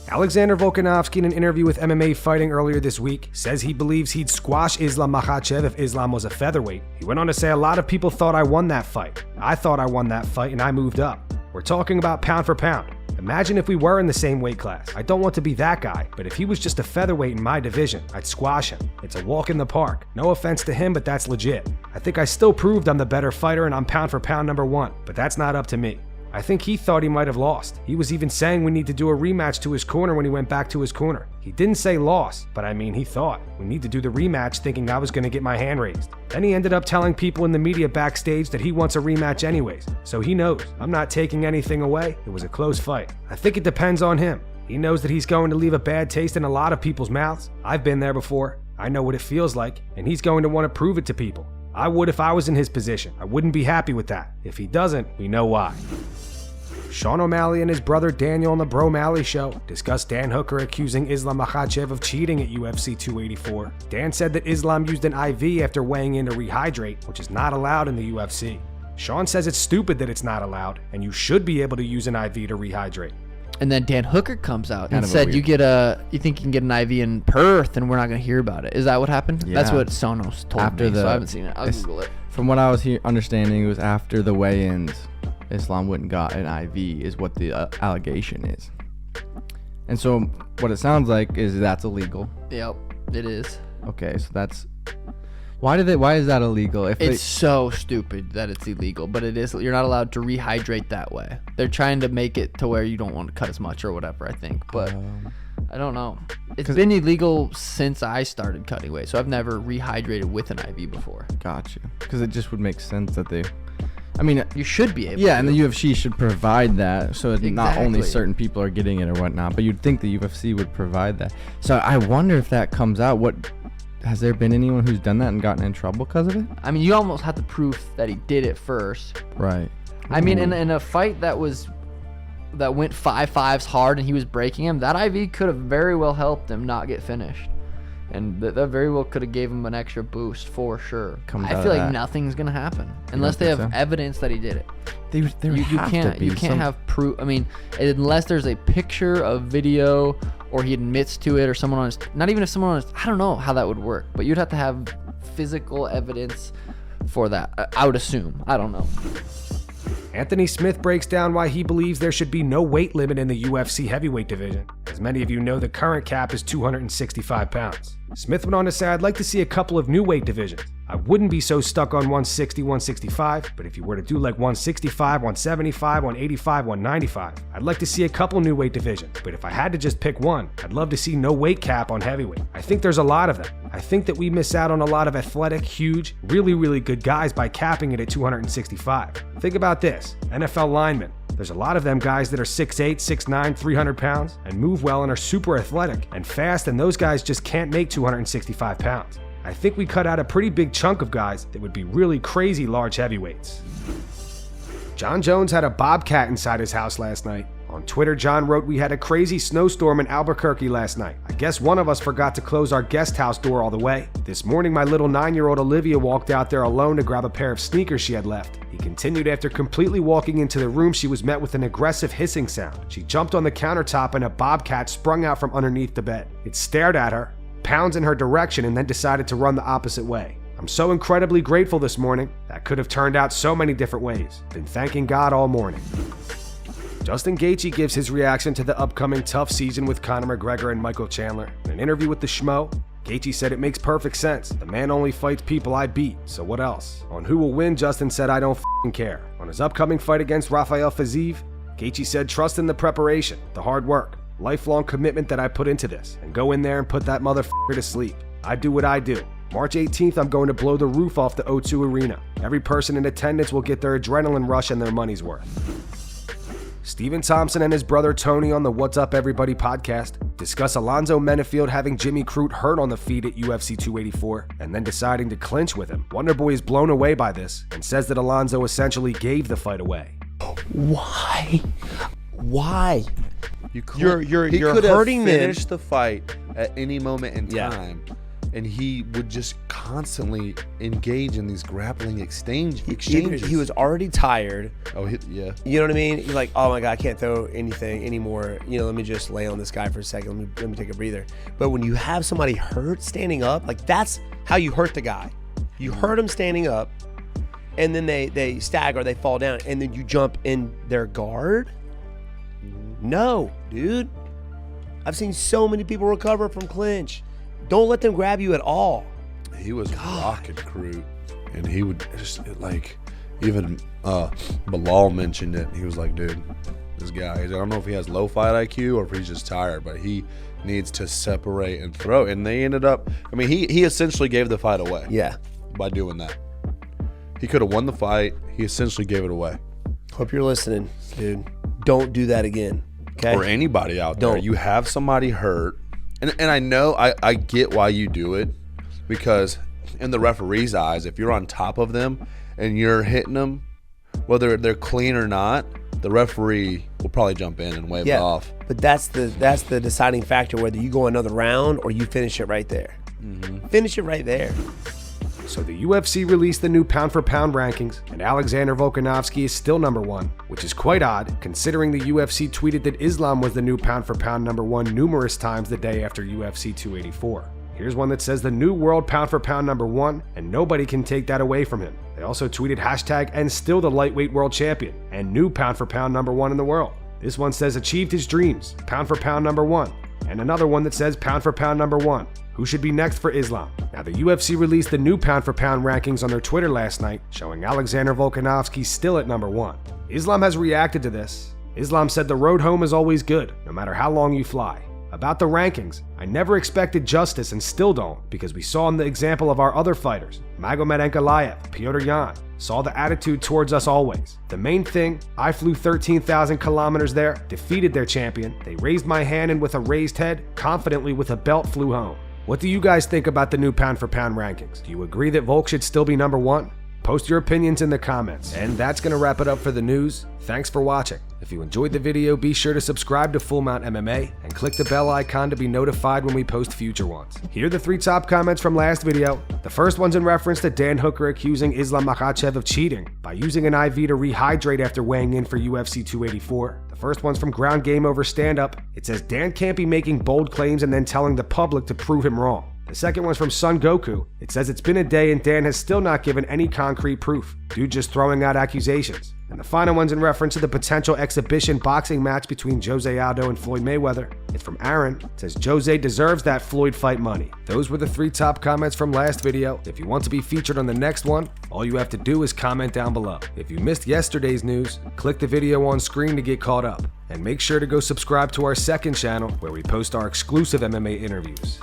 Alexander Volkanovski, in an interview with MMA Fighting earlier this week, says he believes he'd squash Islam Makhachev if Islam was a featherweight. He went on to say, a lot of people thought I won that fight. I thought I won that fight and I moved up. We're talking about pound for pound. Imagine if we were in the same weight class. I don't want to be that guy, but if he was just a featherweight in my division, I'd squash him. It's a walk in the park. No offense to him, but that's legit. I think I still proved I'm the better fighter and I'm pound for pound number one, but that's not up to me. I think he thought he might have lost. He was even saying we need to do a rematch to his corner when he went back to his corner. He didn't say loss, but I mean he thought. We need to do the rematch thinking I was going to get my hand raised. Then he ended up telling people in the media backstage that he wants a rematch anyways. So he knows. I'm not taking anything away. It was a close fight. I think it depends on him. He knows that he's going to leave a bad taste in a lot of people's mouths. I've been there before. I know what it feels like, and he's going to want to prove it to people. I would if I was in his position. I wouldn't be happy with that. If he doesn't, we know why. Sean O'Malley and his brother Daniel on the Bro Malley Show discussed Dan Hooker accusing Islam Makhachev of cheating at UFC 284. Dan said that Islam used an IV after weighing in to rehydrate, which is not allowed in the UFC. Sean says it's stupid that it's not allowed, and you should be able to use an IV to rehydrate. And then Dan Hooker comes out and said, you think you can get an IV in Perth and we're not going to hear about it. Is that what happened? Yeah. That's what Sonos told me, so I haven't seen it. I'll Google it. From what I was understanding, it was after the weigh-ins. Islam went and got an IV is what the allegation is. And so what it sounds like is that's illegal. Yep, it is. Okay, so that's... Why is that illegal? It's so stupid that it's illegal, but it is. You're not allowed to rehydrate that way. They're trying to make it to where you don't want to cut as much or whatever, I think. But I don't know. It's been illegal since I started cutting weight, so I've never rehydrated with an IV before. Gotcha. Because it just would make sense that they... I mean, you should be able to. And the UFC should provide that, so not only certain people are getting it or whatnot, but you'd think the UFC would provide that. So I wonder if that comes out. Has there been anyone who's done that and gotten in trouble because of it? I mean, you almost have the proof that he did it first. Right. I mean, in a fight that went 5-5s hard and he was breaking him, that IV could have very well helped him not get finished. And that very well could have gave him an extra boost for sure. I feel like nothing's gonna happen unless they have evidence that he did it. You can't have proof. I mean, unless there's a picture, a video, or he admits to it, or someone on his. Not even if someone on his. I don't know how that would work, but you'd have to have physical evidence for that. I would assume. I don't know. Anthony Smith breaks down why he believes there should be no weight limit in the UFC heavyweight division. As many of you know, the current cap is 265 pounds. Smith went on to say, I'd like to see a couple of new weight divisions. I wouldn't be so stuck on 160, 165, but if you were to do like 165, 175, 185, 195, I'd like to see a couple new weight divisions. But if I had to just pick one, I'd love to see no weight cap on heavyweight. I think there's a lot of them. I think that we miss out on a lot of athletic, huge, really, really good guys by capping it at 265. Think about this, NFL linemen. There's a lot of them guys that are 6'8", 6'9", 300 pounds and move well and are super athletic and fast, and those guys just can't make 265 pounds. I think we cut out a pretty big chunk of guys that would be really crazy large heavyweights. Jon Jones had a bobcat inside his house last night. On Twitter, Jon wrote, we had a crazy snowstorm in Albuquerque last night. I guess one of us forgot to close our guest house door all the way. This morning, my little 9-year-old Olivia walked out there alone to grab a pair of sneakers she had left. He continued, after completely walking into the room, she was met with an aggressive hissing sound. She jumped on the countertop and a bobcat sprung out from underneath the bed. It stared at her, pounds in her direction, and then decided to run the opposite way. I'm so incredibly grateful this morning. That could have turned out so many different ways. Been thanking God all morning. Justin Gaethje gives his reaction to the upcoming tough season with Conor McGregor and Michael Chandler. In an interview with the Schmo, Gaethje said it makes perfect sense. The man only fights people I beat, so what else? On who will win, Justin said, I don't f***ing care. On his upcoming fight against Rafael Fiziev, Gaethje said, trust in the preparation, the hard work, lifelong commitment that I put into this, and go in there and put that motherfucker to sleep. I do what I do. March 18th, I'm going to blow the roof off the O2 Arena. Every person in attendance will get their adrenaline rush and their money's worth. Stephen Thompson and his brother Tony on the What's Up Everybody podcast discuss Alonzo Menifield having Jimmy Crute hurt on the feet at UFC 284 and then deciding to clinch with him. Wonderboy is blown away by this and says that Alonzo essentially gave the fight away. Why? You're he could hurting have finished the fight at any moment in time. and he would just constantly engage in these grappling exchanges. He was already tired. Oh, yeah. You know what I mean? You're like, oh my God, I can't throw anything anymore. You know, let me just lay on this guy for a second. Let me take a breather. But when you have somebody hurt standing up, like that's how you hurt the guy. You hurt them standing up, and then they stagger, they fall down, and then you jump in their guard. No, dude. I've seen so many people recover from clinch. Don't let them grab you at all. He was rocking Crute, and he would just like, even Bilal mentioned it. He was like, dude, this guy, I don't know if he has low fight IQ or if he's just tired, but he needs to separate and throw. And they ended up, I mean, he essentially gave the fight away. Yeah. By doing that. He could have won the fight. He essentially gave it away. Hope you're listening, dude. Don't do that again. Okay? Or anybody out there. You have somebody hurt. And I know, I get why you do it, because in the referee's eyes, if you're on top of them and you're hitting them, whether they're clean or not, the referee will probably jump in and wave it off. But that's the deciding factor, whether you go another round or you finish it right there. Mm-hmm. Finish it right there. So the UFC released the new pound-for-pound rankings, and Alexander Volkanovski is still number 1, which is quite odd, considering the UFC tweeted that Islam was the new pound-for-pound number 1 numerous times the day after UFC 284. Here's one that says the new world pound-for-pound number 1, and nobody can take that away from him. They also tweeted hashtag and still the lightweight world champion, and new pound-for-pound number 1 in the world. This one says achieved his dreams, pound-for-pound number 1, and another one that says pound-for-pound number 1. Who should be next for Islam? Now, the UFC released the new pound-for-pound rankings on their Twitter last night, showing Alexander Volkanovski still at number 1. Islam has reacted to this. Islam said the road home is always good, no matter how long you fly. About the rankings, I never expected justice and still don't, because we saw in the example of our other fighters, Magomed Ankalaev, Petr Yan, saw the attitude towards us always. The main thing, I flew 13,000 kilometers there, defeated their champion, they raised my hand and with a raised head, confidently with a belt flew home. What do you guys think about the new pound-for-pound rankings? Do you agree that Volk should still be number 1? Post your opinions in the comments. And that's going to wrap it up for the news. Thanks for watching. If you enjoyed the video, be sure to subscribe to Full Mount MMA and click the bell icon to be notified when we post future ones. Here are the 3 top comments from last video. The first one's in reference to Dan Hooker accusing Islam Makhachev of cheating by using an IV to rehydrate after weighing in for UFC 284. The first one's from Ground Game Over Stand Up. It says Dan can't be making bold claims and then telling the public to prove him wrong. The second one's from Son Goku. It says it's been a day and Dan has still not given any concrete proof. Dude just throwing out accusations. And the final one's in reference to the potential exhibition boxing match between Jose Aldo and Floyd Mayweather. It's from Aaron. It says Jose deserves that Floyd fight money. Those were the 3 top comments from last video. If you want to be featured on the next one, all you have to do is comment down below. If you missed yesterday's news, click the video on screen to get caught up. And make sure to go subscribe to our second channel where we post our exclusive MMA interviews.